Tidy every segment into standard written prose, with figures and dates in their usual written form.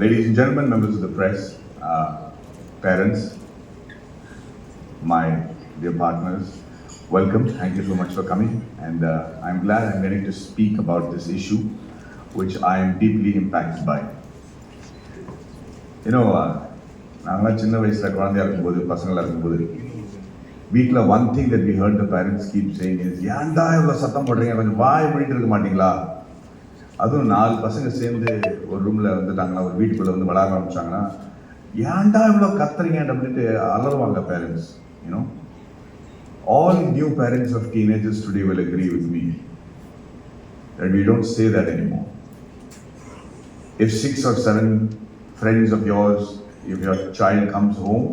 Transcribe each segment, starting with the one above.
Ladies and gentlemen, members of the press, parents, my dear partners, welcome. Thank you so much for coming. And I'm glad I'm getting to speak about this issue, which I am deeply impacted by. You know, நாங்களாம் சின்ன வயசுல குழந்தையா இருக்கும்போது பசங்களா இருக்கும்போது வீட்டில் one thing that we heard the parents keep saying is ஏன்டா இவ்வளோ சத்தம் போடுறீங்க, கொஞ்சம் வாய் மூடிட்டு இருக்க மாட்டீங்களா? அதுவும் 4 பசங்க சேர்ந்து ஒரு ரூமில் வந்துட்டாங்களா, ஒரு வீட்டுக்குள்ளே வந்து விளாட ஆரம்பிச்சாங்கன்னா ஏன்டா இவ்வளோ கத்துறீங்க அப்படின்ட்டு அலறுவாங்க parents. You know, all new parents of teenagers today will agree with me that we don't say that anymore. If 6 or 7 friends of yours, if your child comes home,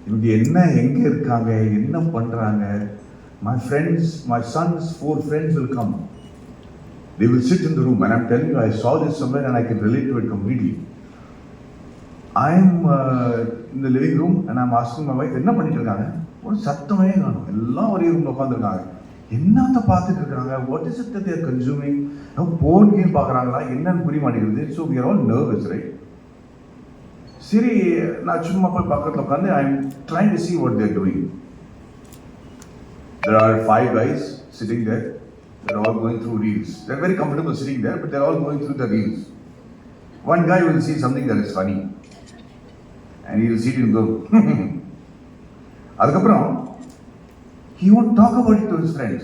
இவங்க என்ன எங்க இருக்காங்க, என்ன பண்றாங்க, my son's 4 friends will come. They will sit in the room, and I'm telling you, I saw this somewhere and I can relate to it completely. I'm in the living room and I'm asking my wife, என்ன பண்ணிட்டு இருக்காங்க? ஒரு சத்தமே காணும், எல்லாம் ஒரே ரூம்ல உட்காந்துருக்காங்க. என்னத்த பார்த்துட்டு இருக்காங்க? What is it that they are consuming? Phone game பார்க்குறாங்களா, என்னன்னு புரிய மாட்டேங்குது. So we are all nervous, right? சரி, நான் சும்மா போய் பக்கத்தில் உட்காந்து I'm trying to see what they're doing. There are 5 guys sitting there. They're all going through reels. They're very comfortable sitting there, but they're all going through the reels. One guy will see something that is funny, and he will sit and go, அதுக்கப்புறம் he won't talk about it to his friends.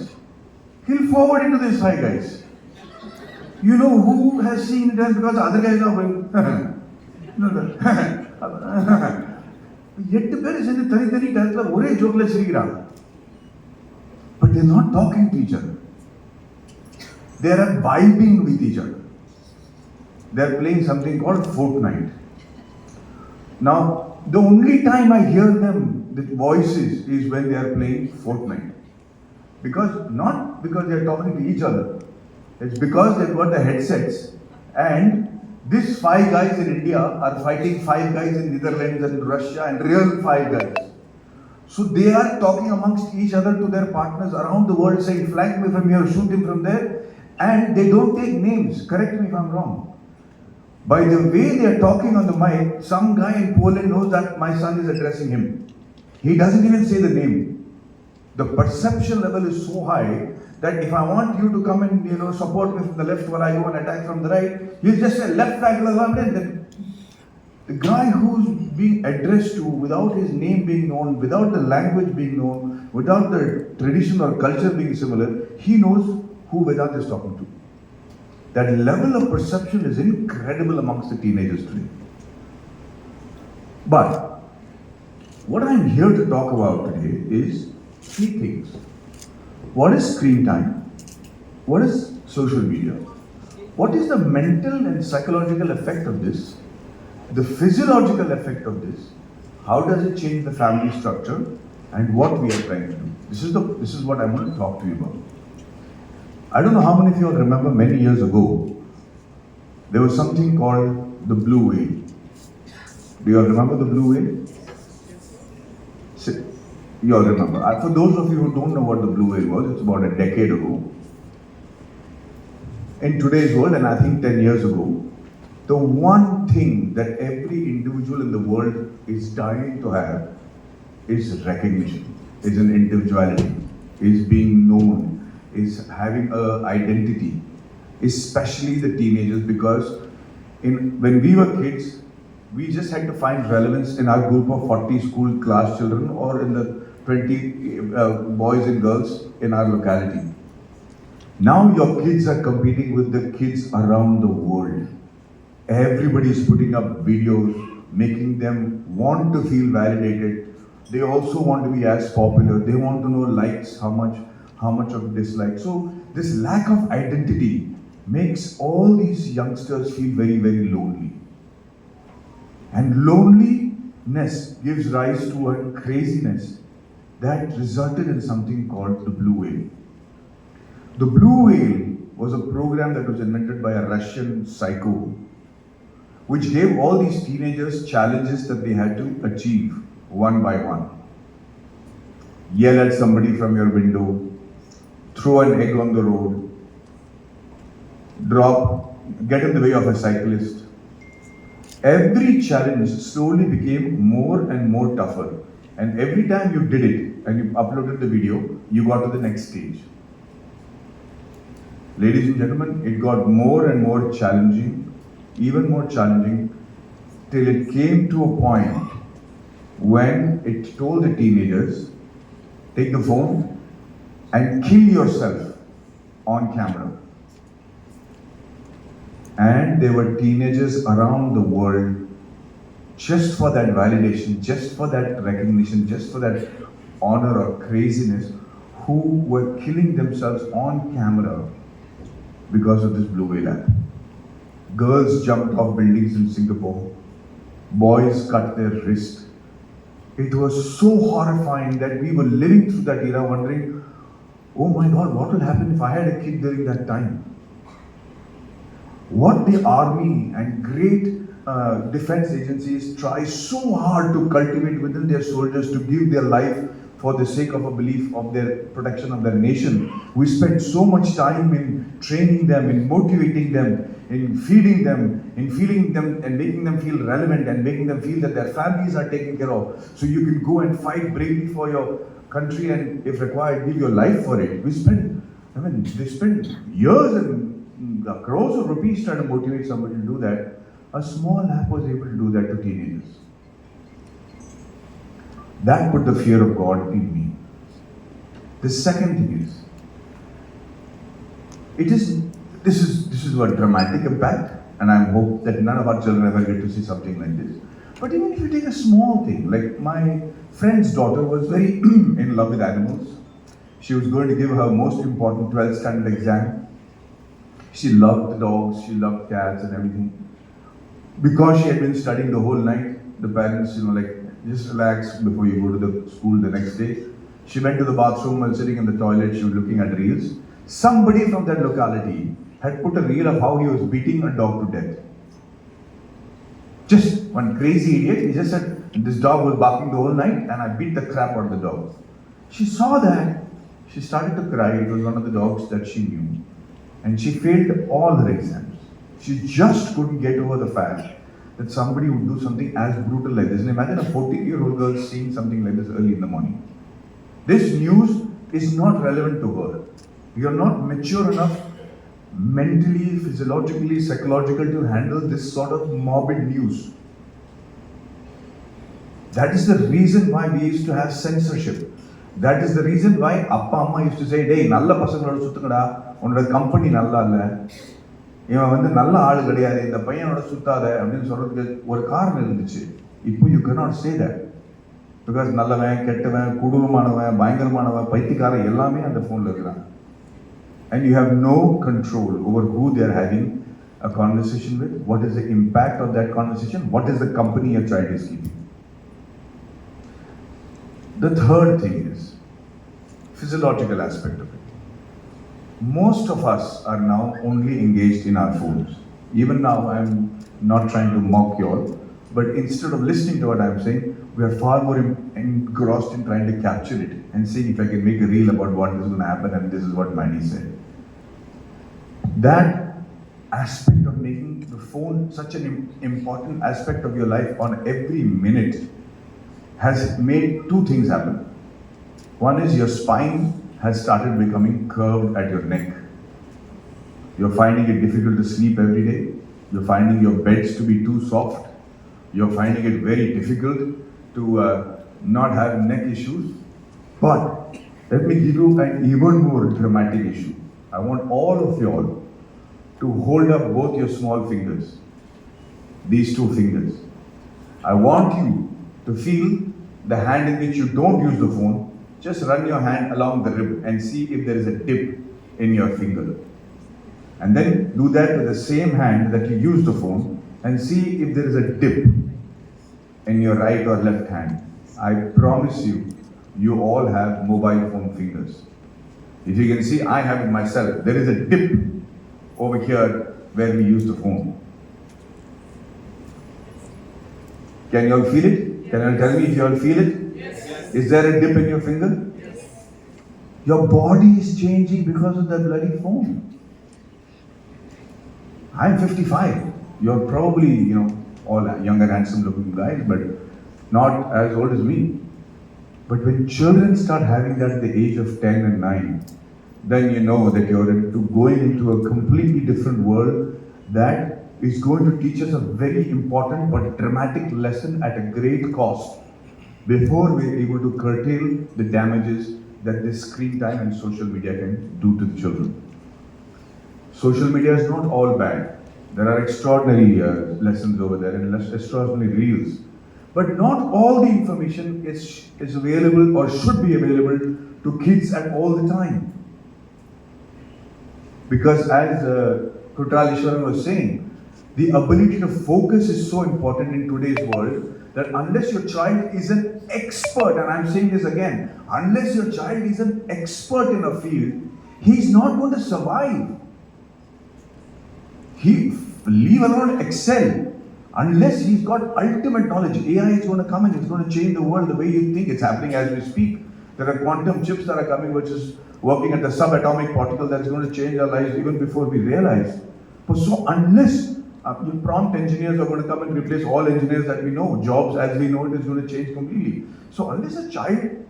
He'll forward it to these 5 guys. You know who has seen it? Because other guys are going, 8 பேர் சேர்ந்து தனி டயத்தில் ஒரே ஜோக்ல சிரிக்கிறாங்க. But they're not talking to each other. They are vibing with each other. They are playing something called Fortnite. Now, the only time I hear them, the voices, is when they are playing Fortnite. Not because they are talking to each other. It's because they've got the headsets, and these 5 guys in India are fighting 5 guys in Netherlands and Russia, and real 5 guys. So they are talking amongst each other to their partners around the world, saying, flank me from here, shoot him from there. And they don't take names. Correct me if I'm wrong. By the way they are talking on the mic, some guy in Poland knows that my son is addressing him. He doesn't even say the name. The perception level is so high that if I want you to come and support me from the left while I go and attack from the right, you just say left flank, and then the guy who's being addressed to, without his name being known, without the language being known, without the tradition or culture being similar, he knows who Vedant is talking to. That level of perception is incredible amongst the teenagers today. But what I'm here to talk about today is 3 things. What is screen time? What is social media? What is the mental and psychological effect of this? The physiological effect of this? How does it change the family structure? And what we are trying to do? This is what I'm going to talk to you about. I don't know how many of you all remember many years ago, there was something called the blue whale. Do you all remember the blue whale? You all remember. For those of you who don't know what the blue whale was, it's about a decade ago. In today's world, and I think 10 years ago, the one thing that every individual in the world is dying to have is recognition, is an individuality, is being known, is having an identity, especially the teenagers, because when we were kids, we just had to find relevance in our group of 40 school class children or in the 20 boys and girls in our locality. Now your kids are competing with the kids around the world. Everybody is putting up videos, making them want to feel validated. They also want to be as popular. They want to know likes, how much of dislike. So this lack of identity makes all these youngsters feel very, very lonely. And loneliness gives rise to a craziness that resulted in something called the blue whale. The blue whale was a program that was invented by a Russian psycho, which gave all these teenagers challenges that they had to achieve one by one. Yell at somebody from your window, throw an egg on the road, get in the way of a cyclist, Every challenge slowly became more and more tougher. And every time you did it and you uploaded the video, you got to the next stage. Ladies and gentlemen, it got more and more challenging, even more challenging, till it came to a point when it told the teenagers, take the phone and kill yourself on camera. And there were teenagers around the world just for that validation, just for that recognition, just for that honor or craziness, who were killing themselves on camera because of this blue whale app. Girls jumped off buildings in Singapore. Boys cut their wrist. It was so horrifying that we were living through that era wondering, oh my God, what will happen if I had a kid during that time? What the army and great defense agencies try so hard to cultivate within their soldiers to give their life for the sake of a belief of their protection of their nation. We spend so much time in training them, in motivating them, in feeding them, in feeling them and making them feel relevant and making them feel that their families are taken care of. So you can go and fight bravely for your country and if required, give your life for it. They spend years and crores of rupees trying to motivate somebody to do that. A small app was able to do that to teenagers. That put the fear of God in me. The second thing is, this is a dramatic impact, and I hope that none of our children ever get to see something like this. But even if you take a small thing, like my friend's daughter was very in love with animals. She was going to give her most important 12th standard exam. She loved the dogs, she loved cats and everything. Because she had been studying the whole night, the parents, just relax before you go to the school the next day. She went to the bathroom while sitting in the toilet, she was looking at reels. Somebody from that locality had put a reel of how he was beating a dog to death. Just one crazy idiot, he just said, this dog was barking the whole night and I beat the crap out of the dog. She saw that, she started to cry, it was one of the dogs that she knew. And she failed all her exams. She just couldn't get over the fact that somebody would do something as brutal like this. And imagine a 14-year-old girl seeing something like this early in the morning. This news is not relevant to her. You're not mature enough mentally, physiologically, psychologically to handle this sort of morbid news. That is the reason why we used to have censorship. That is the reason why Appa Amma used to say, "Hey, nalla pasangaloda suthungada, unoda company nalla illa. இவன் நல்ல ஆளு கிடையாது, இந்த பையனோட சுத்தாத அப்படின்னு சொல்றதுக்கு ஒரு காரணம் இருந்துச்சு. இப்போ you cannot say that. Because நல்லவன், கெட்டவன், கொடூரமானவன், பயங்கரமானவன், பைத்தியக்காரன் எல்லாமே அந்த ஃபோன்ல இருக்கிறாங்க. And you have no control over who they are having a conversation with, what is the impact of that conversation, what is the company your child is keeping. The third thing is physiological aspect of it. Most of us are now only engaged in our phones. Even now, I'm not trying to mock you all, but instead of listening to what I'm saying, we are far more engrossed in trying to capture it and seeing if I can make a reel about what is going to happen and this is what Mandy said. That aspect of making the phone such an important aspect of your life on every minute has made two things happen. One is your spine has started becoming curved at your neck. You're finding it difficult to sleep every day. You're finding your beds to be too soft. You're finding it very difficult to not have neck issues. But let me give you an even more dramatic issue. I want all of you all to hold up both your small fingers, these two fingers. I want you to feel the hand in which you don't use the phone. Just run your hand along the rib and see if there is a dip in your finger. And then do that with the same hand that you use the phone and see if there is a dip in your right or left hand. I promise you, you all have mobile phone fingers. If you can see, I have it myself. There is a dip over here where we use the phone. Can you all feel it? Can you all tell me if you all feel it? Yes. Is there a dip in your finger? Yes. Your body is changing because of that bloody phone. I'm 55. You're probably, all younger, handsome-looking guys, but not as old as me. But when children start having that at the age of 10 and 9, then you know that you're going into a completely different world that is going to teach us a very important but dramatic lesson at a great cost before we're able to curtail the damages that this screen time and social media can do to the children. Social media is not all bad. There are extraordinary lessons over there and extraordinary reels. But not all the information is available or should be available to kids at all the time. Because as Kutralishwaran was saying, the ability to focus is so important in today's world that unless your child is an expert, and I'm saying this again, unless your child is an expert in a field, he's not going to survive. Leave alone excel. Unless he's got ultimate knowledge, AI is going to come and it's going to change the world the way you think. It's happening as we speak. There are quantum chips that are coming which is working at the subatomic particle that's going to change our lives even before we realize. So unless prompt engineers are going to come and replace all engineers that we know, jobs as we know it is going to change completely. So unless a child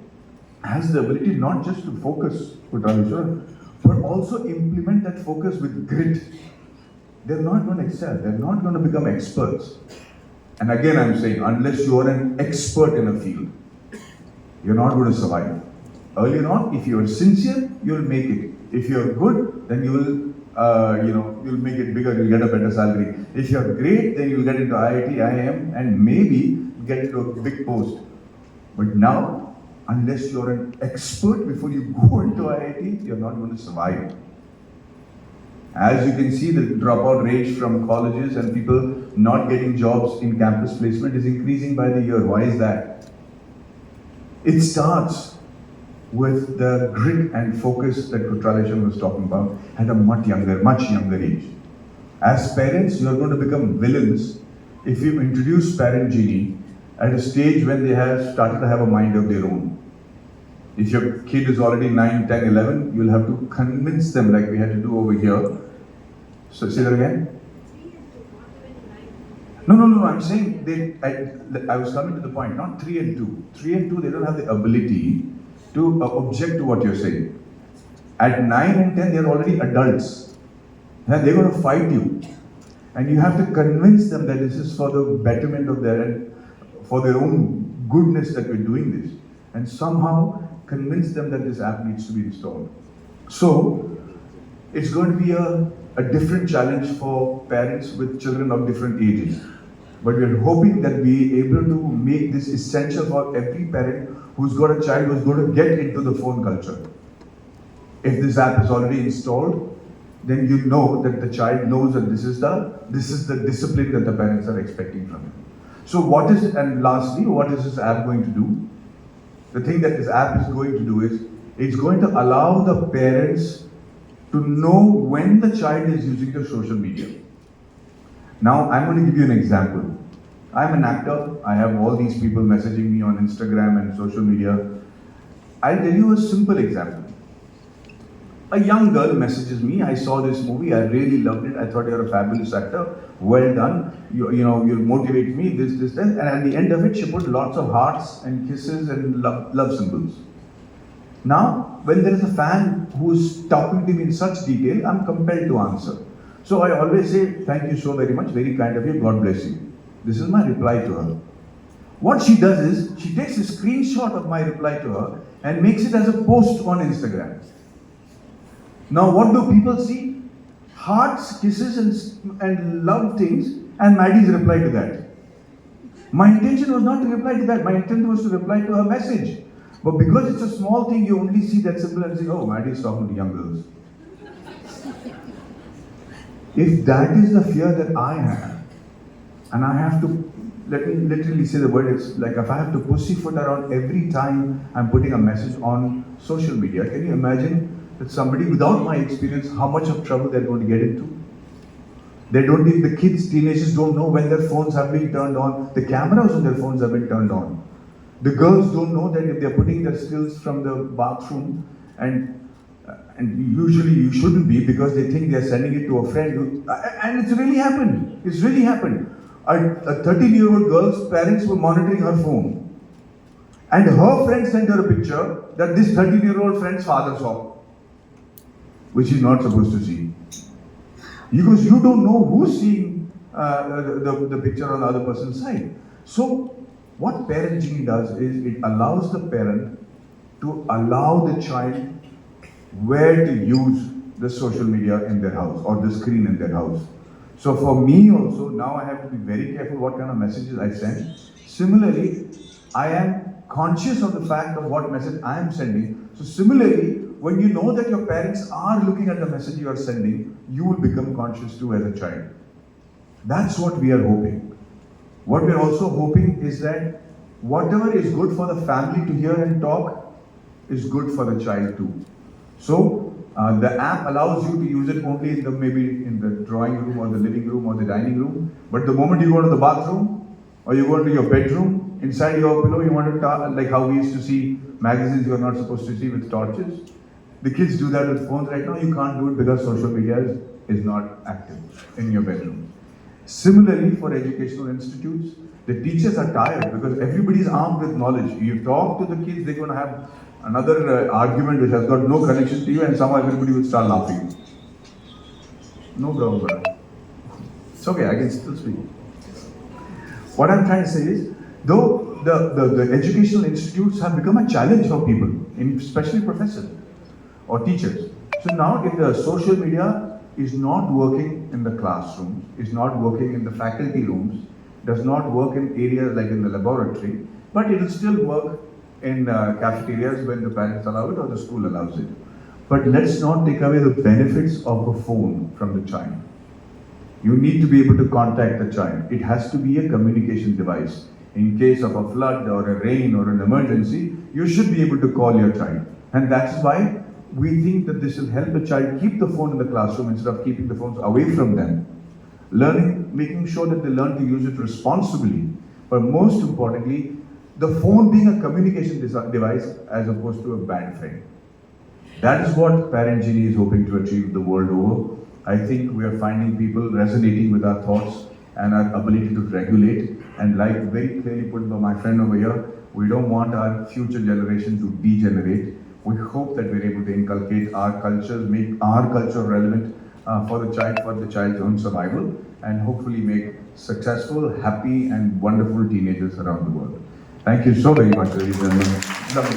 has the ability not just to focus, but also implement that focus with grit, they're not going to excel. They're not going to become experts. And again, I'm saying, unless you are an expert in a field, you're not going to survive. Earlier on, if you're sincere, you'll make it. If you're good, then you will, you'll make it bigger. You'll get a better salary. If you're great, then you'll get into IIT, IIM, and maybe get into a big post. But now, unless you're an expert before you go into IIT, you're not going to survive. As you can see, the dropout rate from colleges and people not getting jobs in campus placement is increasing by the year. Why is that? It starts with the grit and focus that Kutraleshwaran was talking about at a much younger age. As parents, you are going to become villains if you introduce parent genie at a stage when they have started to have a mind of their own. If your kid is already 9, 10, 11, you'll have to convince them like we had to do over here. So say that again. No, I'm saying I was coming to the point, not 3 and 2. 3 and 2, they don't have the ability to object to what you're saying. At 9 and 10, they're already adults. And they're going to fight you. And you have to convince them that this is for the betterment of for their own goodness that we're doing this. And somehow convince them that this app needs to be installed. So, it's going to be a different challenge for parents with children of different ages. But we're hoping that we're able to make this essential for every parent who's got a child who's going to get into the phone culture. If this app is already installed, then you know that the child knows that this is the discipline that the parents are expecting from him. So and lastly, what is this app going to do? The thing that this app is going to do is, it's going to allow the parents to know when the child is using the social media. Now, I'm going to give you an example. I'm an actor. I have all these people messaging me on Instagram and social media. I'll tell you a simple example. A young girl messages me, I saw this movie, I really loved it, I thought you're a fabulous actor, well done, you motivate me, this, that, and at the end of it, she put lots of hearts and kisses and love symbols. Now, when there is a fan who's talking to me in such detail, I'm compelled to answer. So I always say, thank you so very much, very kind of you, God bless you. This is my reply to her. What she does is, she takes a screenshot of my reply to her and makes it as a post on Instagram. Now what do people see? Hearts, kisses and love things, and Maddie's reply to that. My intention was not to reply to that, my intention was to reply to her message. But because it's a small thing, you only see that symbol and say, oh, Maddie's talking to young girls. If that is the fear that I have, and I have to, let me literally say the word, it's like if I have to pussyfoot around every time I'm putting a message on social media, can you imagine that somebody without my experience, how much of trouble they're going to get into? The kids, teenagers don't know when their phones have been turned on, the cameras on their phones have been turned on. The girls don't know that if they're putting their stills from the bathroom, and usually you shouldn't be because they think they're sending it to a friend, and it's really happened. It's really happened. A 13-year-old girl's parents were monitoring her phone. And her friend sent her a picture that this 13-year-old friend's father saw, which he's not supposed to see. Because you don't know who's seeing the picture on the other person's side. So, what parenting does is it allows the parent to allow the child where to use the social media in their house or the screen in their house. So for me also, now I have to be very careful what kind of messages I send. Similarly, I am conscious of the fact of what message I am sending. So similarly, when you know that your parents are looking at the message you are sending, you will become conscious too as a child. That's what we are hoping. What we are also hoping is that whatever is good for the family to hear and talk is good for the child too. So the app allows you to use it only in maybe in the drawing room or the living room or the dining room. But the moment you go to the bathroom or you go into your bedroom, inside your pillow you want to talk, like how we used to see magazines you are not supposed to see with torches. The kids do that with phones right now. You can't do it because social media is not active in your bedroom. Similarly, for educational institutes, the teachers are tired because everybody is armed with knowledge. You talk to the kids, they're going to have another argument which has got no connection to you, and somehow everybody will start laughing. No problem, brother. It's okay, I can still speak. What I'm trying to say is, though the educational institutes have become a challenge for people, especially professors or teachers. So now if the social media is not working in the classrooms, is not working in the faculty rooms, does not work in areas like in the laboratory, but it will still work in cafeterias when the parents allow it or the school allows it. But let's not take away the benefits of a phone from the child. You need to be able to contact the child. It has to be a communication device. In case of a flood or a rain or an emergency, you should be able to call your child. And that's why we think that this will help the child keep the phone in the classroom instead of keeping the phones away from them. Learning, making sure that they learn to use it responsibly. But most importantly, the phone being a communication device as opposed to a bad friend. That is what Parent Genie is hoping to achieve the world over. I think we are finding people resonating with our thoughts and our ability to regulate. And like very clearly put by my friend over here, we don't want our future generation to degenerate. We hope that we're able to inculcate our cultures, make our culture relevant for the child's own survival, and hopefully make successful, happy, and wonderful teenagers around the world. Thank you so very much, ladies and gentlemen.